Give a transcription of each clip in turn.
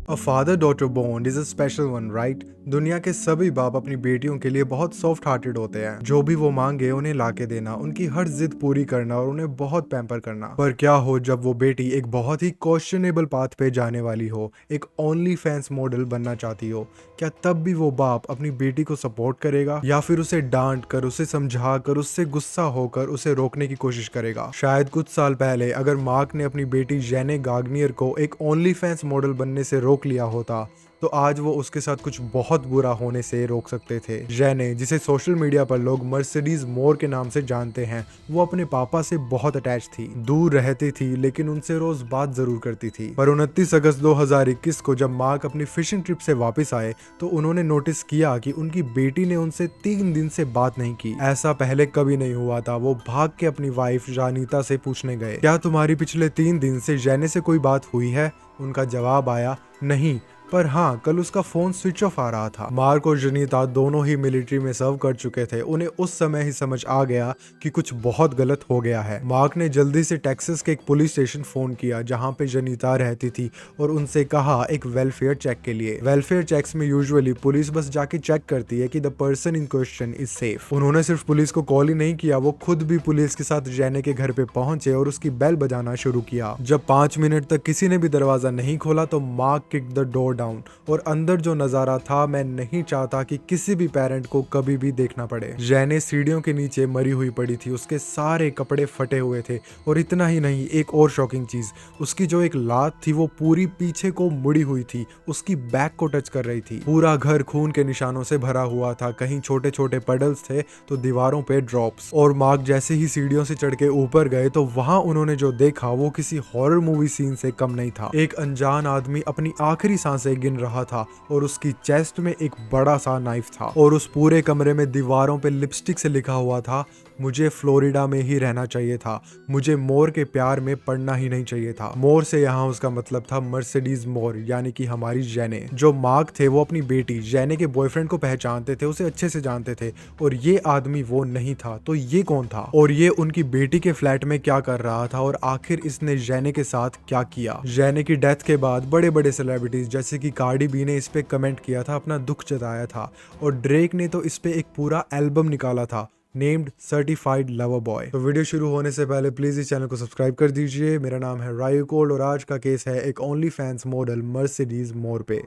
A father daughter bond is a special one, right? दुनिया के सभी बाप अपनी बेटियों के लिए बहुत सॉफ्ट हार्टेड होते हैं। जो भी वो मांगे उन्हें लाके देना, उनकी हर जिद पूरी करना और उन्हें बहुत पैम्पर करना। पर क्या हो जब वो बेटी एक बहुत ही क्वेश्चनेबल पाथ पे जाने वाली हो, एक ओनली फैंस मॉडल बनना चाहती हो? क्या तब भी वो बाप अपनी बेटी को सपोर्ट करेगा या फिर उसे डांट कर, उसे समझा कर, उससे गुस्सा होकर उसे रोकने की कोशिश करेगा? शायद कुछ साल पहले अगर मार्क ने अपनी बेटी जेने गाग्नियर को एक ओनली फैंस मॉडल बनने से रोक लिया होता तो आज वो उसके साथ कुछ बहुत बुरा होने से रोक सकते थे। जेने, जिसे सोशल मीडिया पर लोग मर्सिडीज मोर के नाम से जानते हैं, वो अपने पापा से बहुत अटैच थी। दूर रहती थी लेकिन उनसे रोज बात जरूर करती थी। पर 29 अगस्त 2021 को जब मार्क अपनी फिशिंग ट्रिप से वापस आए तो उन्होंने नोटिस किया कि उनकी बेटी ने उनसे 3 दिन से बात नहीं की। ऐसा पहले कभी नहीं हुआ था। वो भाग के अपनी वाइफ जानीता से पूछने गए, क्या तुम्हारी पिछले 3 दिन से जेने से कोई बात हुई है? उनका जवाब आया, नहीं, पर हाँ, कल उसका फोन स्विच ऑफ आ रहा था। मार्क और जनीता दोनों ही मिलिट्री में सर्व कर चुके थे। उन्हें उस समय ही समझ आ गया कि कुछ बहुत गलत हो गया है। मार्क ने जल्दी से टेक्सास के एक पुलिस स्टेशन फोन किया जहां पे जनीता रहती थी और उनसे कहा एक वेलफेयर चेक के लिए। वेलफेयर चेक्स में यूजुअली पुलिस बस जाके चेक करती है कि the person in question is safe. उन्होंने सिर्फ पुलिस को कॉल ही नहीं किया, वो खुद भी पुलिस के साथ जेने के घर पे पहुंचे और उसकी बेल बजाना शुरू किया। जब 5 मिनट तक किसी ने भी दरवाजा नहीं खोला तो mark kick the door down और अंदर जो नजारा था, मैं नहीं चाहता कि किसी भी पेरेंट को कभी भी देखना पड़े। जेने सीढ़ियों के नीचे मरी हुई पड़ी थी, उसके सारे कपड़े फटे हुए थे और इतना ही नहीं, एक और शॉकिंग चीज, उसकी जो एक लात थी वो पूरी पीछे को मुड़ी हुई थी, उसकी बैक को टच कर रही थी। पूरा घर खून के निशानों से भरा हुआ था, कहीं छोटे छोटे पडल्स थे तो दीवारों पे ड्रॉप्स। और मार्क जैसे ही सीढ़ियों से चढ़ के ऊपर गए तो वहां उन्होंने जो देखा वो किसी हॉरर मूवी सीन से कम नहीं था। एक अनजान आदमी अपनी आखिरी सांसें गिन रहा था और उसकी चेस्ट में एक बड़ा सा नाइफ था और उस पूरे कमरे में दीवारों पे लिपस्टिक से लिखा हुआ था, मुझे फ्लोरिडा में ही रहना चाहिए था, मुझे मोर के प्यार में पड़ना ही नहीं चाहिए था। मोर से यहाँ उसका मतलब था मर्सिडीज मोर, यानी कि हमारी जेने। जो मार्क थे वो अपनी बेटी जेने के बॉयफ्रेंड को पहचानते थे, उसे अच्छे से जानते थे और ये आदमी वो नहीं था। तो ये कौन था और ये उनकी बेटी के फ्लैट में क्या कर रहा था और आखिर इसने जेने के साथ क्या किया? जेने की डेथ के बाद बड़े बड़े सेलिब्रिटीज जैसे कि कार्डी बी ने इस पे कमेंट किया था, अपना दुख जताया था और ड्रेक ने तो इस पे एक पूरा एल्बम निकाला था नेम्ड सर्टिफाइड लवर बॉय। तो वीडियो शुरू होने से पहले प्लीज इस चैनल को सब्सक्राइब कर दीजिए। मेरा नाम है रायू कोल्ड और आज का केस है एक ओनली फैंस मॉडल मर्सिडीज मोर पे।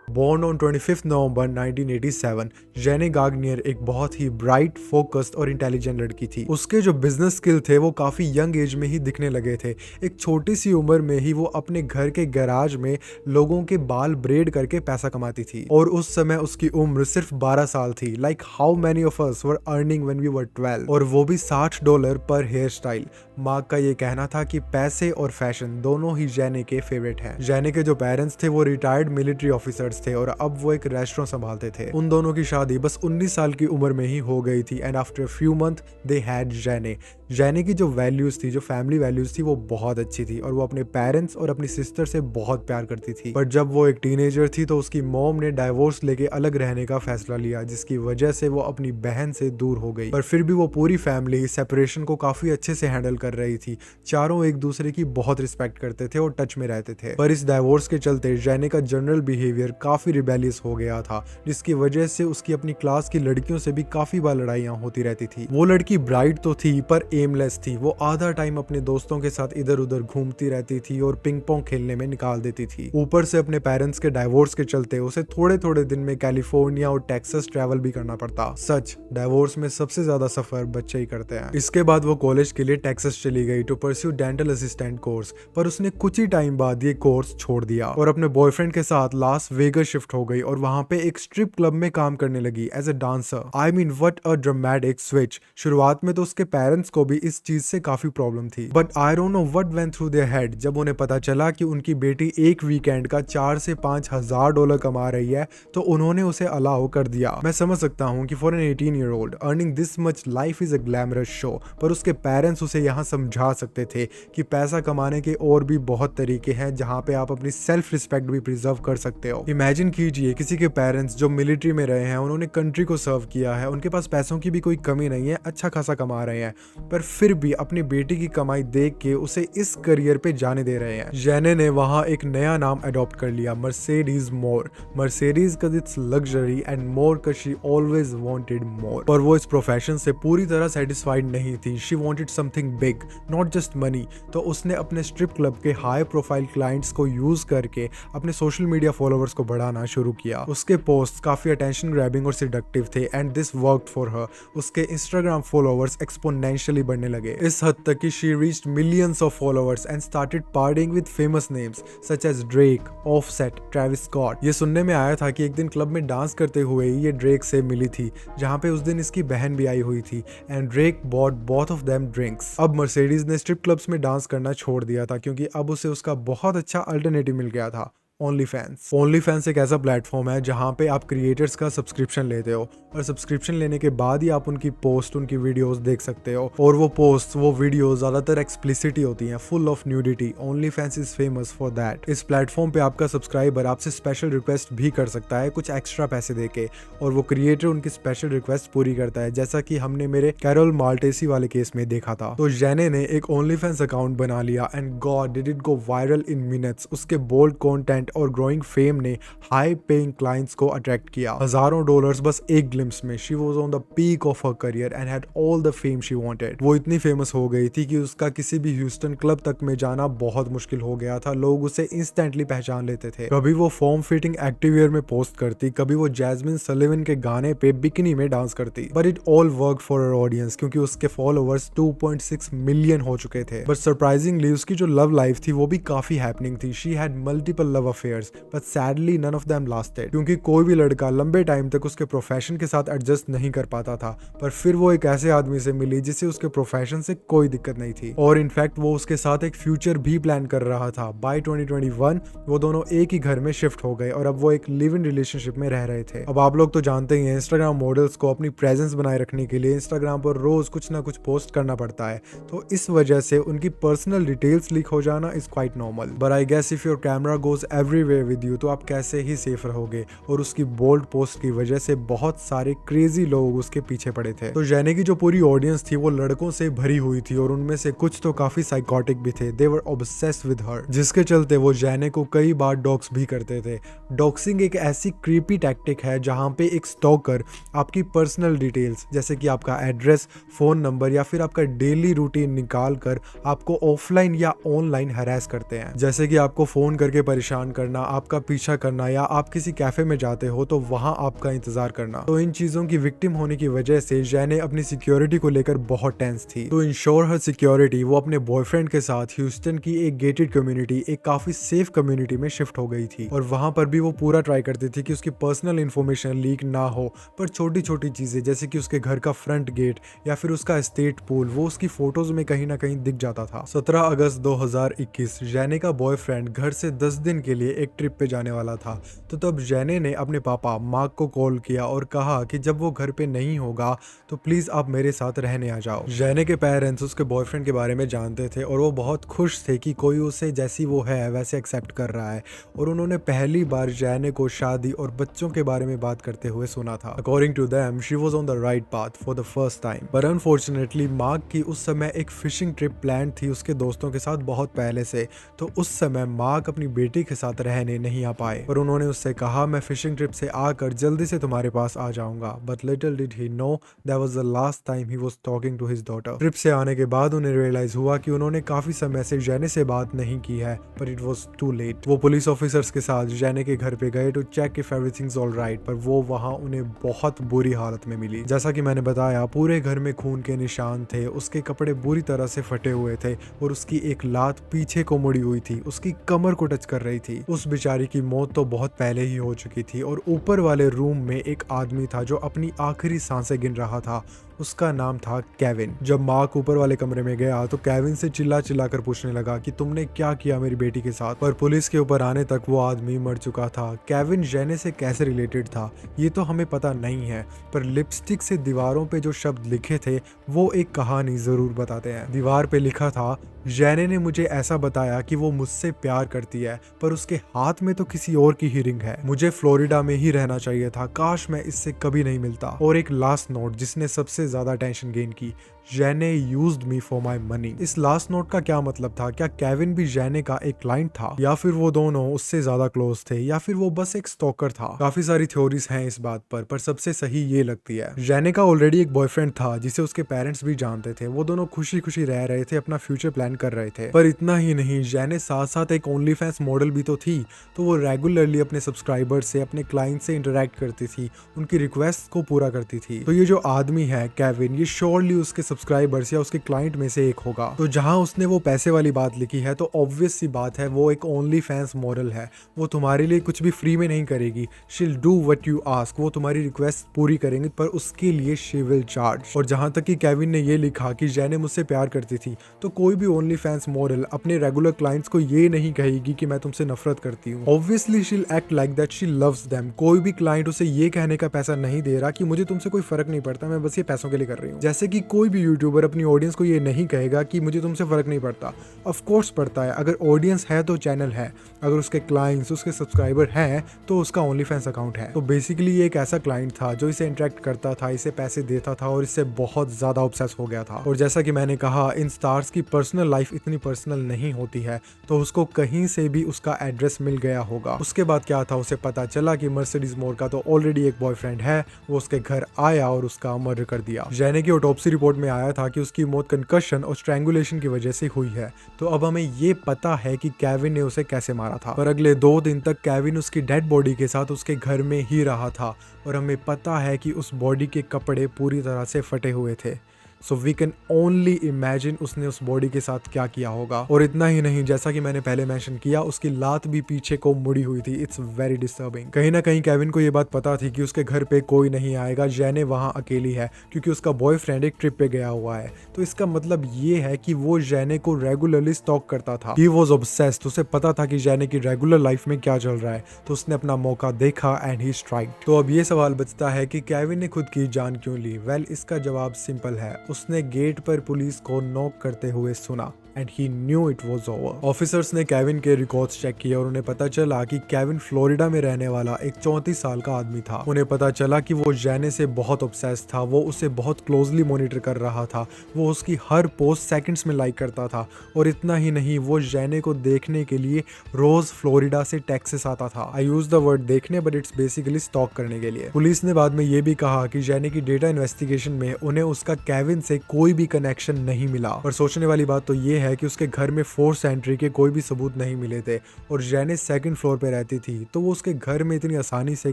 Born on 25 नवंबर 1987, जेने गाग्नियर एक बहुत ही ब्राइट, फोकस्ड और इंटेलिजेंट लड़की थी। उसके जो बिजनेस स्किल थे वो काफी यंग एज में ही दिखने लगे थे। एक छोटी सी उम्र में ही वो अपने घर के गैराज में लोगों के बाल ब्रेड करके पैसा कमाती थी और उस समय उसकी उम्र सिर्फ 12 साल थी। Like how many of us were earning when we were 12, और वो भी $60 पर हेयर स्टाइल। मार्क का ये कहना था कि पैसे और फैशन दोनों ही जेने के फेवरेट हैं। जेने के जो पेरेंट्स थे वो रिटायर्ड मिलिट्री ऑफिसर्स थे और अब वो एक रेस्टोरेंट संभालते थे। उन दोनों की शादी बस 19 साल की उम्र में ही हो गई थी and after few month they had जेने। जेने की जो वैल्यूज थी, जो फैमिली वैल्यूज थी, वो बहुत अच्छी थी और वो अपने पेरेंट्स और अपनी सिस्टर से बहुत प्यार करती थी। पर जब वो एक टीनेजर थी तो उसकी मॉम ने डाइवोर्स लेके अलग रहने का फैसला लिया, जिसकी वजह से वो अपनी बहन से दूर हो गई। पर फिर भी वो पूरी फैमिली सेपरेशन को काफी अच्छे से हैंडल कर रही थी। चारों एक दूसरे की बहुत रिस्पेक्ट करते थे और टच में रहते थे। पर इस डाइवोर्स के चलते जेने का जनरल बिहेवियर काफी रिबेलियस हो गया था, जिसकी वजह से उसकी अपनी क्लास की लड़कियों से भी काफी बार लड़ाइयां होती रहती थी। वो लड़की ब्राइट तो थी पर एमलेस थी। वो आधा टाइम अपने दोस्तों के साथ इधर उधर घूमती रहती थी और पिंग पोंग खेलने में निकाल देती थी। ऊपर से अपने पेरेंट्स के डाइवोर्स के चलते उसे थोड़े थोड़े दिन में कैलिफोर्निया और टेक्सास ट्रैवल भी करना पड़ता। सच, डाइवोर्स में सबसे ज्यादा सफर बच्चे ही करते हैं। इसके बाद वो कॉलेज के लिए टेक्सास चली गई to pursue dental assistant course, पर उसने कुछ ही टाइम बाद ये कोर्स छोड़ दिया और अपने बॉयफ्रेंड के साथ लास वेगस शिफ्ट हो गई और वहां पे एक स्ट्रिप क्लब में काम करने लगी as a dancer. I mean what a dramatic switch. शुरुआत में तो उसके पेरेंट्स को भी इस चीज से काफी प्रॉब्लम थी, but I don't know what went through their head जब उन्हें पता चला कि उनकी बेटी एक वीकेंड का $4,000 से $5,000 कमा रही है तो उन्होंने उसे अलाउ कर दिया। मैं समझ सकता हूँ कि for an 18 year old earning this much life is a glamorous show, पर उसके पेरेंट्स उसे यहाँ समझा सकते थे कि पैसा कमाने के और भी बहुत तरीके हैं जहाँ पे आप अपनी सेल्फ रिस्पेक्ट भी प्रिजर्व कर सकते हो। इमेजिन कीजिए किसी के पेरेंट्स जो मिलिट्री में रहे हैं, उन्होंने कंट्री को सर्व किया है, उनके पास पैसों की भी कोई कमी नहीं है, अच्छा खासा कमा रहे हैं, पर फिर भी अपनी बेटी की कमाई देख के उसे इस करियर पे जाने दे रहे हैं। जेने ने वहां एक नया नाम अडॉप्ट कर लिया, मर्सिडीज मोर। मर्सिडीज का इट्स लग्जरी एंड मोर का शी ऑलवेज वांटेड मोर। पर वो इस प्रोफेशन से पूरी तरह सेटिस्फाइड नहीं थी। She wanted something big, not just money. तो उसने अपने स्ट्रिप क्लब के हाई प्रोफाइल क्लाइंट्स को यूज करके अपने सोशल मीडिया फॉलोअर्स को बढ़ाना शुरू किया। उसके पोस्ट काफी अटेंशन ग्रैबिंग और सिडक्टिव थे and this worked for her. उसके इंस्टाग्राम फॉलोअर्स एक्सपोनेंशियली बढ़ने लगे, इस हद तक कि she reached millions of followers and started partying with famous names such as Drake, Offset, Travis Scott. ये सुनने में आया था कि एक दिन क्लब में डांस करते हुए ये ड्रेक से मिली थी, जहां पे उस दिन इसकी बहन भी आई हुई थी and Drake bought both of them drinks. अब मर्सिडीज ने स्ट्रिप क्लब्स में डांस करना छोड़ दिया था क्योंकि अब उसे उसका बहुत अच्छा अल्टरनेटिव मिल गया था, ओनली फैंस। ओनली फैंस एक ऐसा प्लेटफॉर्म है जहां पे आप क्रिएटर्स का सब्सक्रिप्शन लेते हो और सब्सक्रिप्शन लेने के बाद ही आप उनकी पोस्ट, उनकी वीडियोस देख सकते हो। और वो पोस्ट, वो वीडियोस ज्यादातर एक्सप्लिसिटी होती हैं, full of nudity. Only fans is famous for that. इस प्लेटफॉर्म पे आपका सब्सक्राइबर आपसे स्पेशल रिक्वेस्ट भी कर सकता है कुछ एक्स्ट्रा पैसे देके, और वो क्रिएटर उनकी स्पेशल रिक्वेस्ट पूरी करता है, जैसा कि हमने मेरे कैरोल माल्टेसी वाले केस में देखा था। तो जेने ने एक ओनली फैंस अकाउंट बना लिया and God did it go viral in minutes. उसके बोल्ड कंटेंट और ग्रोइंग फेम ने हाई पेइंग क्लाइंट्स को अट्रैक्ट किया, हजारों डॉलर्स बस एक ग्लिम्स में। She was on the peak of her career and had all the fame she wanted. वो इतनी फेमस हो गई थी कि उसका किसी भी ह्यूस्टन क्लब तक में जाना बहुत मुश्किल हो गया था। लोग उसे इंस्टेंटली पहचान लेते थे। कभी वो फॉर्म फिटिंग एक्टिववेयर में पोस्ट करती, कभी वो जैस्मिन सलिवन के गाने पे बिकिनी में डांस करती। But it all worked for her audience क्योंकि उसके फॉलोअर्स 2.6 मिलियन हो चुके थे। बट सरप्राइजिंगली उसकी जो लव लाइफ थी वो भी काफी हैपनिंग थी। She had multiple love affairs but sadly none of them lasted, क्योंकि कोई भी लड़का लंबे टाइम तक उसके प्रोफेशन के साथ एडजस्ट नहीं कर पाता था। पर फिर वो एक ऐसे आदमी से मिली जिसे उसके प्रोफेशन से कोई दिक्कत नहीं थी, और इनफैक्ट वो उसके साथ एक फ्यूचर भी प्लान कर रहा था। बाय 2021 वो दोनों एक ही घर में शिफ्ट हो गए और अब वो एक लिव इन रिलेशनशिप में रह रहे थे। अब आप लोग तो जानते ही हैं, इंस्टाग्राम मॉडल्स को अपनी प्रेजेंस बनाए रखने के लिए इंस्टाग्राम पर रोज कुछ ना कुछ पोस्ट करना पड़ता है, तो इस वजह से उनकी पर्सनल डिटेल्स लीक हो जाना is quite normal. But I guess if your camera goes everywhere with you, तो आप कैसे ही सेफ रहोगे। और उसकी बोल्ड पोस्ट की वजह से बहुत सारे क्रेजी लोग उसके पीछे पड़े थे। तो जेने की जो पूरी ऑडियंस थी वो लड़कों से भरी हुई थी और उनमें से कुछ तो काफी साइकोटिक भी थे। दे वर ऑब्सेस्ड विद हर, जिसके चलते वो जेने को कई बार डॉक्स भी करते थे। डॉक्सिंग एक ऐसी क्रीपी टैक्टिक है जहां पे एक स्टॉकर आपकी पर्सनल डिटेल्स जैसे कि आपका एड्रेस, फोन नंबर या फिर आपका डेली रूटीन निकाल कर आपको ऑफलाइन या ऑनलाइन हरास करते हैं। जैसे कि आपको फोन करके परेशान करना, आपका पीछा करना, या आप किसी कैफे में जाते हो तो वहां आपका इंतजार करना। तो इन चीजों की विक्टिम होने की वजह से जेने अपनी सिक्योरिटी को लेकर बहुत टेंस थी। तो इंश्योर हर सिक्योरिटी वो अपने बॉयफ्रेंड के साथ ह्यूस्टन की एक गेटेड कम्युनिटी, एक काफी सेफ कम्युनिटी में शिफ्ट हो गई थी। और वहां पर भी वो पूरा ट्राई करती थी कि उसकी पर्सनल इंफॉर्मेशन लीक ना हो, पर छोटी छोटी चीजें जैसे कि उसके घर का फ्रंट गेट या फिर उसका एस्टेट पूल वो उसकी फोटोज में कहीं ना कहीं दिख जाता था। 17 अगस्त 2021 जेने का बॉयफ्रेंड घर से 10 दिन के लिए एक ट्रिप पे जाने वाला था। तो तब जेने ने अपने पापा मार्क को कॉल किया और कहा कि जब वो घर पे नहीं होगा तो प्लीज आप मेरे साथ रहने आ जाओ। जेने के पेरेंट्स उसके बॉयफ्रेंड के बारे में जानते थे और वो बहुत खुश थे कि कोई उसे जैसी वो है वैसे एक्सेप्ट कर रहा है, और उन्होंने पहली बार जेने को शादी और बच्चों के बारे में बात करते हुए सुना था। According to them she was on the right path for the first time. पर अनफॉर्चुनेटली मार्क की उस समय एक फिशिंग ट्रिप प्लान थी उसके दोस्तों के साथ बहुत पहले से, तो उस समय मार्क अपनी बेटी के साथ रहने नहीं आ पाए। पर उन्होंने उससे कहा मैं फिशिंग ट्रिप से आकर जल्दी से तुम्हारे पास आ जाऊंगा। But little did he know that was the last time he was talking to his daughter. Trip से आने के बाद उन्हें रियलाइज हुआ कि उन्होंने काफी समय से जेने से बात नहीं की है, पर इट वाज टू लेट। वो पुलिस ऑफिसर्स के साथ जेने के घर पे गए to check if everything's all right, पर वो वहां उन्हें बहुत बुरी हालत में मिली। जैसा कि मैंने बताया, पूरे घर में खून के निशान थे, उसके कपड़े बुरी तरह से फटे हुए थे और उसकी एक लात पीछे को मुड़ी हुई थी, उसकी कमर को टच कर रही थी। उस बेचारी की मौत तो बहुत पहले ही हो चुकी थी और ऊपर वाले रूम में एक आदमी था जो अपनी आखिरी सांसें गिन रहा था। उसका नाम था केविन। जब मार्क ऊपर वाले कमरे में गया तो केविन से चिल्ला चिल्ला कर पूछने लगा कि तुमने क्या किया मेरी बेटी के साथ, पर पुलिस के ऊपर आने तक वो आदमी मर चुका था। केविन जेने से कैसे रिलेटेड था ये तो हमें पता नहीं है, पर लिपस्टिक से दीवारों पे जो शब्द लिखे थे वो एक कहानी जरूर बताते हैं। दीवार पे लिखा था, जेने ने मुझे ऐसा बताया कि वो मुझसे प्यार करती है, पर उसके हाथ में तो किसी और की ही रिंग है। मुझे फ्लोरिडा में ही रहना चाहिए था, काश मैं इससे कभी नहीं मिलता। और एक लास्ट नोट जिसने सबसे ज्यादा टेंशन गेन की, जेने used me for my money. इस लास्ट नोट का क्या मतलब था? क्या केविन भी जेने का एक क्लाइंट था, या फिर वो दोनों उससे ज्यादा क्लोज थे, या फिर वो बस एक स्टॉकर था? काफी सारी थ्योरीज हैं इस बात पर सबसे सही ये लगती है, जेने का ऑलरेडी एक बॉयफ्रेंड था जिसे उसके पेरेंट्स भी जानते थे। वो दोनों खुशी खुशी रह रहे थे, अपना फ्यूचर प्लान कर रहे थे। पर इतना ही नहीं, जेने साथ साथ एक ओनली फैंस मॉडल भी तो थी, तो वो रेगुलरली अपने सब्सक्राइबर से, अपने क्लाइंट से इंटरेक्ट करती थी, उनकी रिक्वेस्ट को पूरा करती थी। तो ये जो आदमी है केविन, ये श्योरली उसके सब्सक्राइबर्स या उसके क्लाइंट में से एक होगा। तो जहां उसने वो पैसे वाली बात लिखी है तो ऑब्वियस सी बात है वो एक ओनली फैंस मॉडल है। वो तुम्हारे लिए कुछ भी फ्री में नहीं करेगी। शील डू व्हाट यू आस्क, वो तुम्हारी रिक्वेस्ट पूरी करेंगे, पर उसके लिए शी विल चार्ज। और जहां तक कि केविन ने ये लिखा कि जेने मुझसे प्यार करती थी, तो कोई भी ओनली फैंस मॉडल अपने रेगुलर क्लाइंट्स को ये नहीं कहेगी कि मैं तुमसे नफरत करती हूँ। ऑब्वियसली शील act like that she loves them. कोई भी क्लाइंट उसे ये कहने का पैसा नहीं दे रहा कि मुझे तुमसे कोई फर्क नहीं पड़ता, मैं बस ये पैसों के लिए कर रही हूँ। जैसे कि कोई भी यूट्यूबर अपनी ऑडियंस को ये नहीं कहेगा कि मुझे तुमसे फर्क नहीं पड़ता। ऑफ कोर्स पड़ता है। अगर ऑडियंस है तो चैनल है, अगर उसके क्लाइंट्स, उसके सब्सक्राइबर हैं तो उसका ओनली फैंस अकाउंट है। तो बेसिकली ये एक ऐसा क्लाइंट था जो इसे इंटरेक्ट करता था, इसे पैसे देता था और इससे बहुत ज्यादा ऑब्सेस हो गया था। और जैसा कि मैंने कहा, इन स्टार्स की पर्सनल लाइफ इतनी पर्सनल नहीं होती है, तो उसको कहीं से भी उसका एड्रेस मिल गया होगा। उसके बाद क्या था, उसे पता चला कि मर्सिडीज मोर का तो ऑलरेडी एक बॉयफ्रेंड है। वो उसके घर आया और उसका मर्डर कर दिया। जेने की ऑटोप्सी रिपोर्ट में आया था कि उसकी मौत कंकशन और स्ट्रैंगुलेशन की वजह से हुई है। तो अब हमें ये पता है कि केविन ने उसे कैसे मारा था। पर अगले 2 दिन तक केविन उसकी डेड बॉडी के साथ उसके घर में ही रहा था, और हमें पता है कि उस बॉडी के कपड़े पूरी तरह से फटे हुए थे। So we can only imagine उसने उस बॉडी के साथ क्या किया होगा। और इतना ही नहीं, जैसा कि मैंने पहले मेंशन किया, उसकी लात भी पीछे को मुड़ी हुई थी। It's very disturbing. कहीं ना कहीं केविन को ये बात पता थी कि उसके घर पे कोई नहीं आएगा, जेने वहां अकेली है, क्योंकि उसका बॉयफ्रेंड एक ट्रिप पे गया हुआ है। तो इसका मतलब ये है कि वो जेने को रेगुलरली स्टॉक करता था। He was obsessed. उसे पता था कि जेने की रेगुलर लाइफ में क्या चल रहा है, तो उसने अपना मौका देखा एंड ही स्ट्राइक। तो अब ये सवाल बचता है कि केविन ने खुद की जान क्यों ली। वेल, इसका जवाब सिंपल है। उसने गेट पर पुलिस को नॉक करते हुए सुना and he knew it was over. Officers ने केविन के रिकॉर्ड्स चेक किए और उन्हें पता चला कि केविन फ्लोरिडा में रहने वाला एक 34 साल का आदमी था। उन्हें पता चला कि वो जेने से बहुत ऑब्सेस्ड था, वो उसे बहुत क्लोजली मॉनिटर कर रहा था, वो उसकी हर पोस्ट सेकंड्स में लाइक करता था। और इतना ही नहीं, वो जेने को देखने के लिए रोज फ्लोरिडा से टेक्सास आता था। आई यूज द वर्ड देखने, बट इट्स बेसिकली स्टॉक करने के लिए। पुलिस ने बाद में ये भी कहा कि जेने की डेटा इन्वेस्टिगेशन में उन्हें उसका केविन से कोई भी कनेक्शन नहीं मिला। पर सोचने वाली बात तो ये है कि उसके घर में फोर्स एंट्री के कोई भी सबूत नहीं मिले थे, और जेने सेकंड फ्लोर पे रहती थी, तो वो उसके घर में इतनी आसानी से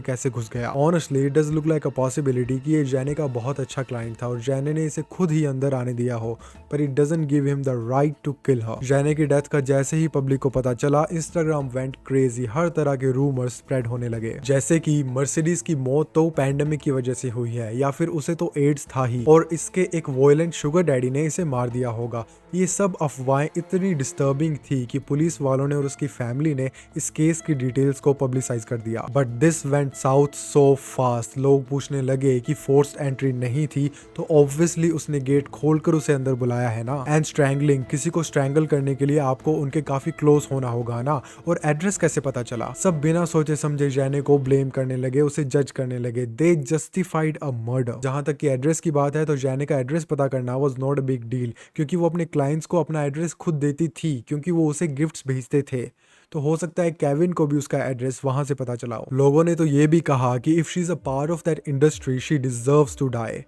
कैसे घुस गया। Honestly it does look like a possibility कि ये जेने का बहुत अच्छा क्लाइंट था और जेने ने इसे खुद ही अंदर आने दिया हो, पर it doesn't give him the right to kill her. जेने की डेथ का जैसे ही पब्लिक को पता चला, इंस्टाग्राम वेंट क्रेजी। हर तरह के रूमर्स स्प्रेड होने लगे, जैसे कि मर्सिडीज की मौत तो पैंडेमिक की वजह से हुई है, या फिर उसे तो एड्स था ही और इसके एक वॉयलेंट शुगर डैडी ने इसे मार दिया होगा। ये सब अफवाहें इतनी डिस्टर्बिंग थी कि पुलिस वालों ने और उसकी फैमिली ने इस केस की डिटेल्स को पब्लिसाइज कर दिया। But this went south so fast. लोग पूछने लगे कि फोर्स्ड एंट्री नहीं थी तो ऑब्वियसली उसने गेट खोलकर उसे अंदर बुलाया है ना। एंड स्ट्रैंगलिंग, किसी को स्ट्रैंगल करने के लिए आपको उनके काफी क्लोज होना होगा ना। और एड्रेस कैसे पता चला? सब बिना सोचे समझे जेने को ब्लेम करने लगे, उसे जज करने लगे। दे जस्टिफाइड अ मर्डर। जहां तक कि एड्रेस की बात है तो जेने का एड्रेस पता करना was not a big deal, क्योंकि वो अपने क्लाइंट्स को अपना एड्रेस खुद देती थी, क्योंकि वो उसे गिफ्ट्स भेजते थे। तो हो सकता है केविन को भी उसका एड्रेस वहां से पता चला हो। लोगों ने तो ये भी कहा कि if she is a part of that industry she deserves to die.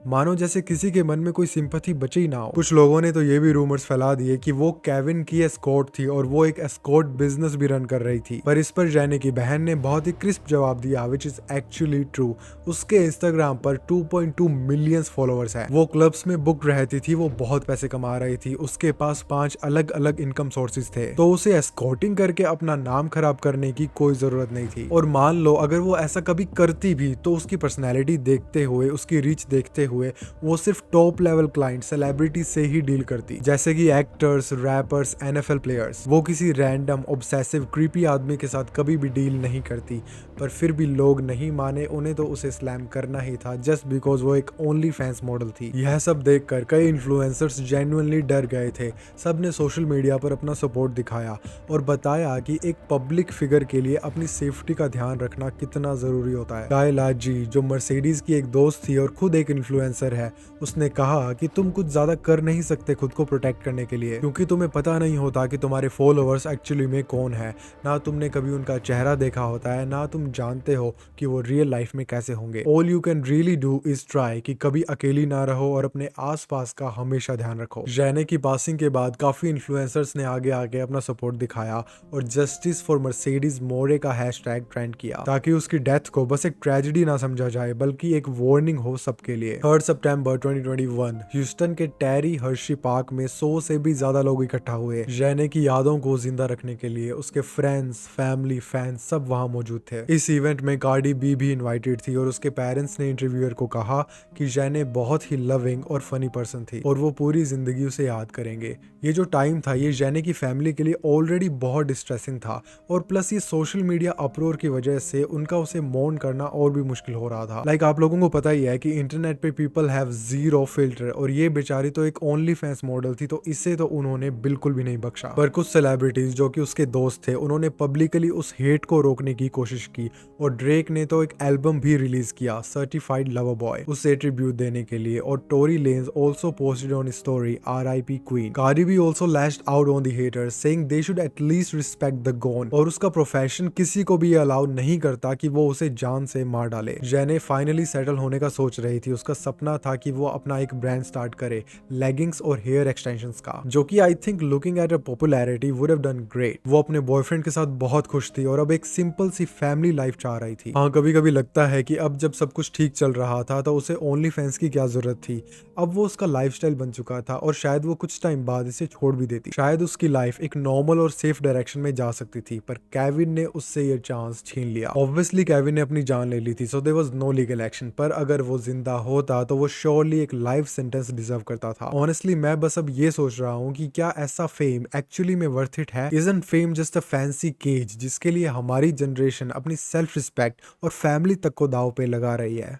मानो जैसे किसी के मन में कोई सिंपैथी बची ही ना हो। कुछ लोगों ने तो ये भी रूमर्स फैला दिए कि वो केविन की एस्कॉर्ट थी और वो एक एस्कॉर्ट बिजनेस भी रन कर रही थी। पर इस पर जेने की बहन ने बहुत ही क्रिस्प जवाब दिया, विच इज एक्चुअली ट्रू। उसके इंस्टाग्राम पर 2.2 मिलियन फॉलोअर्स है। वो क्लब्स में बुक रहती थी, वो बहुत पैसे कमा रही थी, उसके पास 5 अलग अलग इनकम सोर्सेज थे, तो उसे एस्कॉर्टिंग करके अपना नाम खराब करने की कोई जरूरत नहीं थी। और मान लो अगर वो ऐसा कभी करती भी तो उसकी पर्सनैलिटी देखते हुए, उसकी रीच देखते हुए वो सिर्फ टॉप लेवल क्लाइंट सेलिब्रिटी से ही डील करती, जैसे कि एक्टर्स, रैपर्स, NFL प्लेयर्स। वो किसी रैंडम ऑब्सेसिव क्रीपी आदमी के साथ कभी भी डील नहीं करती, पर फिर भी लोग नहीं माने, उन्हें तो उसे स्लैम करना ही था जस्ट बिकॉज वो एक ओनली फैंस मॉडल थी। यह सब देखकर कई इन्फ्लुएंसर्स जेन्युइनली डर गए थे। सब ने सोशल मीडिया पर अपना सपोर्ट दिखाया और बताया कि एक पब्लिक फिगर के लिए अपनी सेफ्टी का ध्यान रखना कितना जरूरी होता है। कायला जी, जो मर्सिडीज की एक दोस्त थी और खुद एक इन्फ्लुएंसर है, उसने कहा कि तुम कुछ ज्यादा कर नहीं सकते खुद को प्रोटेक्ट करने के लिए, क्योंकि तुम्हें पता नहीं होता कि तुम्हारे फॉलोअर्स एक्चुअली में कौन है। ना तुमने कभी उनका चेहरा देखा होता है, ना तुम जानते हो कि वो रियल लाइफ में कैसे होंगे। All you can really do is try कि कभी अकेली ना रहो और अपने आसपास का हमेशा ध्यान रखो। जैने की पासिंग के बाद काफी इन्फ्लुएंसर्स ने आगे आके अपना सपोर्ट दिखाया और जस्टिस फॉर मर्सिडीज मोरे का हैशटैग ट्रेंड किया, ताकि उसकी डेथ को बस एक ट्रेजेडी ना समझा जाए बल्कि एक वार्निंग हो सबके लिए। 3 सितंबर 2021 ह्यूस्टन के टेरी हर्शी पार्क में 100 से भी ज्यादा लोग इकट्ठा हुए जैने की यादों को जिंदा रखने के लिए। उसके फ्रेंड्स, फैमिली, फैंस सब वहां मौजूद थे। इस इवेंट में कार्डी बी भी इनवाइटेड थी और उसके पेरेंट्स ने इंटरव्यूअर को कहा कि जैने बहुत ही लविंग और फनी पर्सन थी और वो पूरी जिंदगी उसे याद करेंगे। ये जो टाइम था ये जैने की फैमिली के लिए ऑलरेडी बहुत डिस्ट्रेसिंग था और प्लस ये सोशल मीडिया अप्रोर की वजह से उनका उसे मौन करना और भी मुश्किल हो रहा था। लाइक आप लोगों को पता ही है कि इंटरनेट पे पीपल हैव जीरो फिल्टर और ये बेचारी तो एक ओनली फैंस मॉडल थी, तो इसे तो उन्होंने बिल्कुल भी नहीं बख्शा। पर कुछ सेलिब्रिटीज जो कि उसके दोस्त थे उन्होंने पब्लिकली उस हेट को रोकने की कोशिश की और ड्रेक ने तो एक एल्बम भी रिलीज किया, सर्टिफाइड लवर बॉय, उसे ट्रिब्यूट देने के लिए। और Tory Lanez also posted on story RIP queen. Cardi B also lashed out on the haters saying they should at least respect the gone, और उसका प्रोफेशन किसी को भी ये अलाउ नहीं करता कि वो उसे जान से मार डाले। जैने फाइनली सेटल होने का सोच रही थी। उसका सपना था कि वो अपना एक ब्रांड स्टार्ट करे लेगिंग्स और हेयर एक्सटेंशंस का, जो कि I think looking at a popularity would have done great. वो अपने बॉयफ्रेंड के साथ बहुत खुश थी और अब एक सिंपल सी फैमिली लाइफ चाह रही थी। हाँ, कभी कभी लगता है कि अब जब सब कुछ ठीक चल रहा था तो उसे ओनली फैंस की क्या जरूरत थी। अब वो उसका लाइफस्टाइल बन चुका था और शायद वो कुछ टाइम बाद इसे छोड़ भी देती। शायद उसकी लाइफ एक नॉर्मल और सेफ डायरेक्शन में जा सकती थी, पर केविन ने उससे ये चांस छीन लिया। ऑब्वियसली केविन ने अपनी जान ले ली थी, so there was no legal action, पर अगर वो जिंदा होता तो वो श्योरली एक लाइफ सेंटेंस डिजर्व करता था। ऑनेस्टली मैं बस अब ये सोच रहा हूँ कि क्या ऐसा फेम एक्चुअली में वर्थ इट है? Isn't fame just a fancy cage जिसके लिए हमारी जनरेशन अपनी सेल्फ रिस्पेक्ट और फैमिली तक को दाव पे लगा रही है?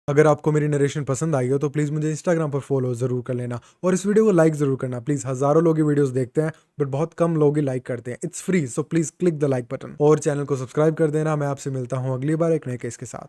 अगर आपको मेरी नरेशन पसंद आई हो तो प्लीज़ मुझे इंस्टाग्राम पर फॉलो ज़रूर कर लेना और इस वीडियो को लाइक ज़रूर करना प्लीज़। हज़ारों लोग ये वीडियोस देखते हैं बट बहुत कम लोग ही लाइक करते हैं। It's free, so please click the like button और चैनल को सब्सक्राइब कर देना। मैं आपसे मिलता हूँ अगली बार एक नए केस के साथ।